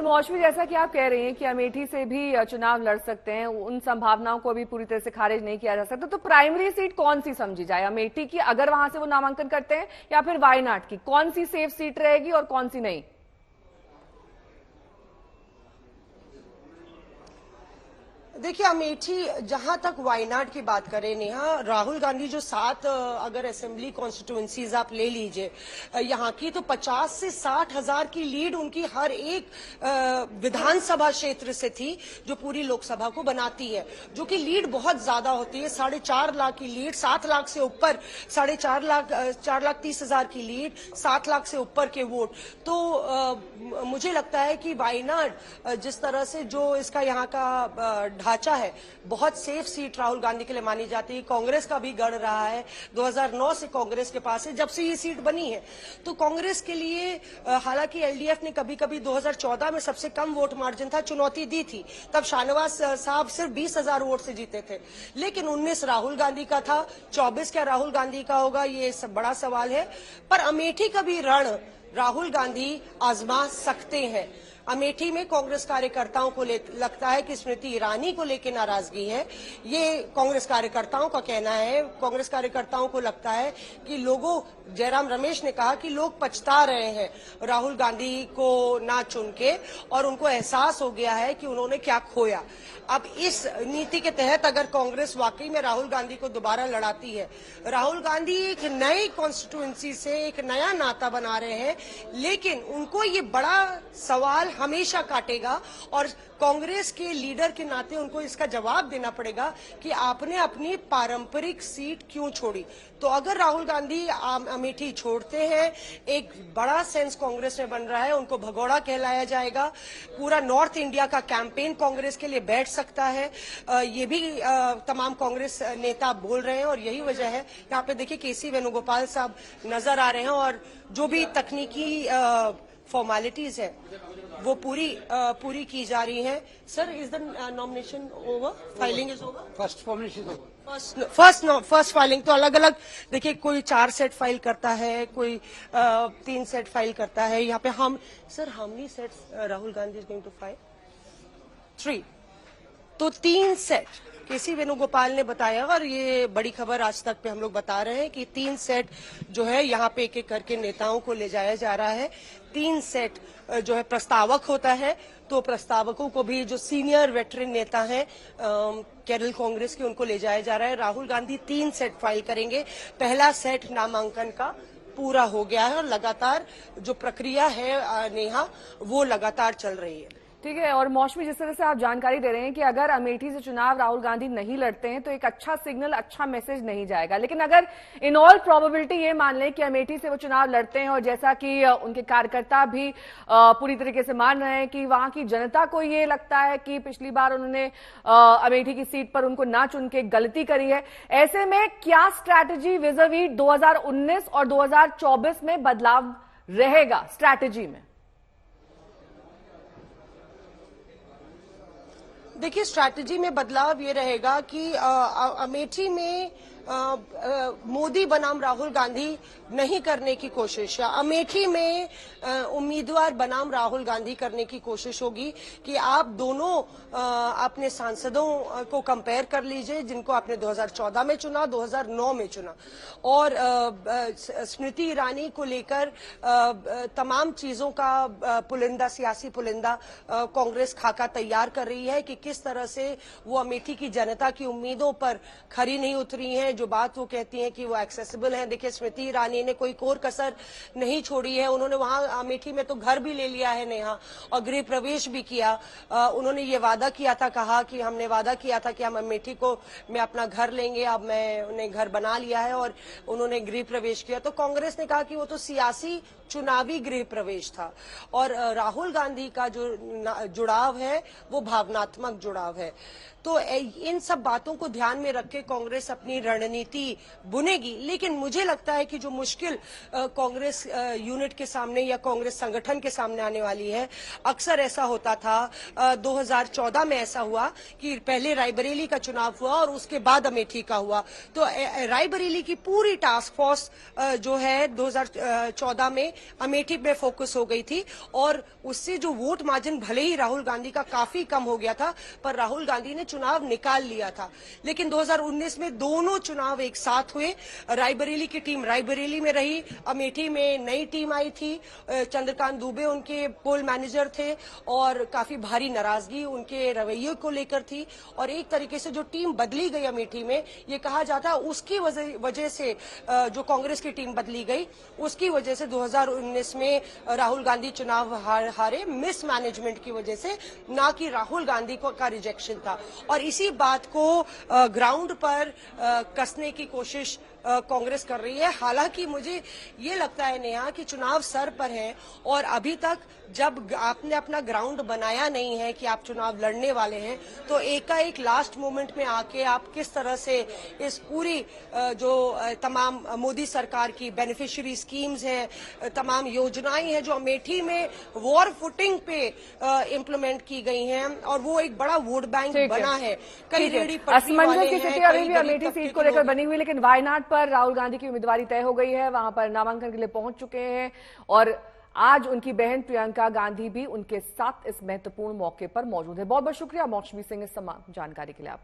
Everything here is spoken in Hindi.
मौसमी, जैसा कि आप कह रही हैं कि अमेठी से भी चुनाव लड़ सकते हैं, उन संभावनाओं को भी पूरी तरह से खारिज नहीं किया जा सकता, तो प्राइमरी सीट कौन सी समझी जाए? अमेठी की, अगर वहां से वो नामांकन करते हैं, या फिर वायनाड की? कौन सी सेफ सीट रहेगी और कौन सी नहीं? देखिए, अमेठी, जहां तक वायनाड की बात करें नेहा, राहुल गांधी जो 7 अगर असेंबली कॉन्स्टिट्यूएंसीज आप ले लीजिए यहाँ की, तो 50 से 60 हजार की लीड उनकी हर एक विधानसभा क्षेत्र से थी, जो पूरी लोकसभा को बनाती है, जो कि लीड बहुत ज्यादा होती है। 4.5 लाख की लीड, 7 लाख से ऊपर, 4,30,000 की लीड, 7 लाख से ऊपर के वोट। तो मुझे लगता है कि वायनाड जिस तरह से जो इसका यहाँ का ढांचा है, बहुत सेफ सीट राहुल गांधी के लिए मानी जाती है। कांग्रेस का भी गढ़ रहा है, 2009 से कांग्रेस के पास है, जब से ये सीट बनी है। तो कांग्रेस के लिए हालांकि एलडीएफ ने कभी कभी 2014 में सबसे कम वोट मार्जिन था, चुनौती दी थी, तब शाहनवाज साहब सिर्फ 20,000 वोट से जीते थे। लेकिन 19 राहुल गांधी का था, 24 क्या राहुल गांधी का होगा, ये सब बड़ा सवाल है। पर अमेठी का भी रण राहुल गांधी आजमा सकते हैं। अमेठी में कांग्रेस कार्यकर्ताओं को लगता है कि स्मृति ईरानी को लेकर नाराजगी है, ये कांग्रेस कार्यकर्ताओं का कहना है। कांग्रेस कार्यकर्ताओं को लगता है कि लोगों, जयराम रमेश ने कहा कि लोग पछता रहे हैं राहुल गांधी को ना चुन के, और उनको एहसास हो गया है कि उन्होंने क्या खोया। अब इस नीति के तहत अगर कांग्रेस वाकई में राहुल गांधी को दोबारा लड़ाती है, राहुल गांधी एक नई कॉन्स्टिट्यूएंसी से एक नया नाता बना रहे हैं, लेकिन उनको ये बड़ा सवाल हमेशा काटेगा, और कांग्रेस के लीडर के नाते उनको इसका जवाब देना पड़ेगा कि आपने अपनी पारंपरिक सीट क्यों छोड़ी। तो अगर राहुल गांधी अमेठी छोड़ते हैं, एक बड़ा सेंस कांग्रेस में बन रहा है, उनको भगोड़ा कहलाया जाएगा। पूरा नॉर्थ इंडिया का कैंपेन कांग्रेस के लिए बैठ सकता है, ये भी तमाम कांग्रेस नेता बोल रहे हैं, और यही वजह है। यहाँ पे देखिए केसी वेणुगोपाल साहब नजर आ रहे हैं, और जो भी तकनीकी फॉर्मेलिटीज है वो पूरी की जा रही है। Sir, is the nomination over? Filing is over? First formation over, first filing. तो अलग अलग देखिए, कोई 4 सेट फाइल करता है, कोई 3 सेट फाइल करता है। यहाँ पे हम, sir, how many sets Rahul Gandhi is going to file? 3। तो 3 सेट केसी वेणुगोपाल ने बताया, और ये बड़ी खबर आज तक पे हम लोग बता रहे हैं कि 3 सेट जो है यहाँ पे एक एक करके नेताओं को ले जाया जा रहा है। 3 सेट जो है प्रस्तावक होता है, तो प्रस्तावकों को भी जो सीनियर वेटरन नेता हैं केरल कांग्रेस के, उनको ले जाया जा रहा है। राहुल गांधी 3 सेट फाइल करेंगे। पहला सेट नामांकन का पूरा हो गया है, और लगातार जो प्रक्रिया है नेहा, वो लगातार चल रही है। ठीक है। और मौसमी, जिस तरह से आप जानकारी दे रहे हैं कि अगर अमेठी से चुनाव राहुल गांधी नहीं लड़ते हैं तो एक अच्छा सिग्नल, अच्छा मैसेज नहीं जाएगा, लेकिन अगर इन ऑल प्रोबेबिलिटी ये मान लें कि अमेठी से वो चुनाव लड़ते हैं, और जैसा कि उनके कार्यकर्ता भी पूरी तरीके से मान रहे हैं कि वहां की जनता को ये लगता है कि पिछली बार उन्होंने अमेठी की सीट पर उनको ना चुन के गलती करी है, ऐसे में क्या स्ट्रैटेजी विज़-अ-वी 2019 और 2024 में बदलाव रहेगा स्ट्रैटेजी में? देखिए, स्ट्रैटेजी में बदलाव ये रहेगा कि अमेठी में मोदी बनाम राहुल गांधी नहीं करने की कोशिश है। अमेठी में उम्मीदवार बनाम राहुल गांधी करने की कोशिश होगी कि आप दोनों अपने सांसदों को कंपेयर कर लीजिए, जिनको आपने 2014 में चुना, 2009 में चुना, और स्मृति ईरानी को लेकर तमाम चीजों का पुलिंदा, सियासी पुलिंदा कांग्रेस खाका तैयार कर रही है कि किस तरह से वो अमेठी की जनता की उम्मीदों पर खरी नहीं उतरी हैं। जो बात वो कहती हैं कि वो एक्सेसिबल है, देखिए स्मृति ईरानी ने कोई कोर कसर नहीं छोड़ी है। उन्होंने वहां अमेठी में तो घर भी ले लिया है नेहा, और गृह प्रवेश भी किया। उन्होंने ये वादा किया था, कहा कि हमने वादा किया था कि हम अमेठी को में अपना घर लेंगे, अब मैंने घर बना लिया है, और उन्होंने गृह प्रवेश किया। तो कांग्रेस ने कहा कि वो तो सियासी चुनावी गृह प्रवेश था, और राहुल गांधी का जो जुड़ाव है वो भावनात्मक जुड़ाव है। तो इन सब बातों को ध्यान में रख के कांग्रेस अपनी रणनीति बुनेगी। लेकिन मुझे लगता है कि जो मुश्किल कांग्रेस यूनिट के सामने या कांग्रेस संगठन के सामने आने वाली है, अक्सर ऐसा होता था, 2014 में ऐसा हुआ कि पहले रायबरेली का चुनाव हुआ और उसके बाद अमेठी का हुआ। तो रायबरेली की पूरी टास्क फोर्स जो है 2014 में अमेठी पे फोकस हो गई थी और उससे जो वोट मार्जिन भले ही राहुल गांधी का काफी कम हो गया था, पर राहुल गांधी ने चुनाव निकाल लिया था। लेकिन 2019 में दोनों चुनाव एक साथ हुए। रायबरेली की टीम रायबरेली में रही, अमेठी में नई टीम आई थी, चंद्रकांत दुबे उनके पोल मैनेजर थे और काफी भारी नाराजगी उनके रवैये को लेकर थी और एक तरीके से जो टीम बदली गई अमेठी में, ये कहा जाता है उसकी वजह से जो कांग्रेस की टीम बदली गई, उसकी वजह से 2019 में राहुल गांधी चुनाव हारे, मिसमैनेजमेंट की वजह से, ना कि राहुल गांधी का रिजेक्शन था। और इसी बात को ग्राउंड पर कसने की कोशिश कांग्रेस कर रही है। हालांकि मुझे ये लगता है नेहा कि चुनाव सर पर है और अभी तक जब आपने अपना ग्राउंड बनाया नहीं है कि आप चुनाव लड़ने वाले हैं, तो एकाएक लास्ट मोमेंट में आके आप किस तरह से इस पूरी जो तमाम मोदी सरकार की बेनिफिशियरी स्कीम्स हैं, तमाम योजनाएं हैं जो अमेठी में वॉर फुटिंग पे इम्प्लीमेंट की गई हैं और वो एक बड़ा वोट बैंक बना है। कई रेहड़ी पटरी वाले की स्थिति अभी भी अमेठी सीट को लेकर बनी हुई, लेकिन वायनाड पर राहुल गांधी की उम्मीदवारी तय हो गई है। वहां पर नामांकन के लिए पहुंच चुके हैं और आज उनकी बहन प्रियंका गांधी भी उनके साथ इस महत्वपूर्ण मौके पर मौजूद है। बहुत बहुत शुक्रिया मौसमी सिंह इस तमाम जानकारी के लिए आपका।